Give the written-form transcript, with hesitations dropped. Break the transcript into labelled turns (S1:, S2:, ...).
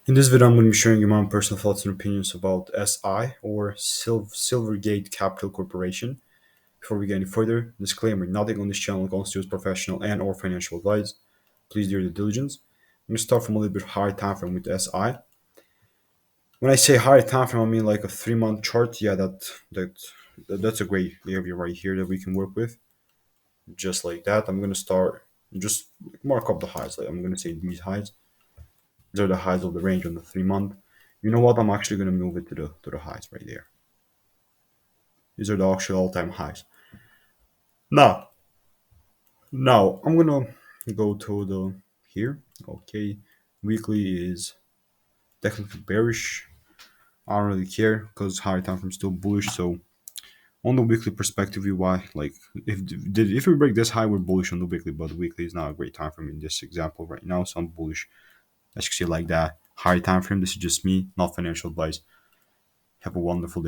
S1: In this video, I'm going to be sharing you my own personal thoughts and opinions about SI or Silvergate Capital Corporation. Before we get any further, disclaimer: nothing on this channel constitutes professional and/or financial advice. Please do your due diligence. I'm going to start from a little bit higher time frame with SI. When I say higher time frame, I mean like a 3 month chart. Yeah, that's a great area right here that we can work with. Just like that, I'm going to start just mark up the highs. Like I'm going to say these highs. These are the highs of the range on the 3 month. You know what? I'm actually gonna move it to the highs right there. These are the actual all-time highs. Now, now I'm gonna go to the here. Okay, weekly is technically bearish. I don't really care because higher time frame is still bullish. So on the weekly perspective, why like if we break this high, we're bullish on the weekly, but the weekly is not a great time frame in this example right now. So I'm bullish. Let's see like that. Higher time frame. This is just me, not financial advice. Have a wonderful day.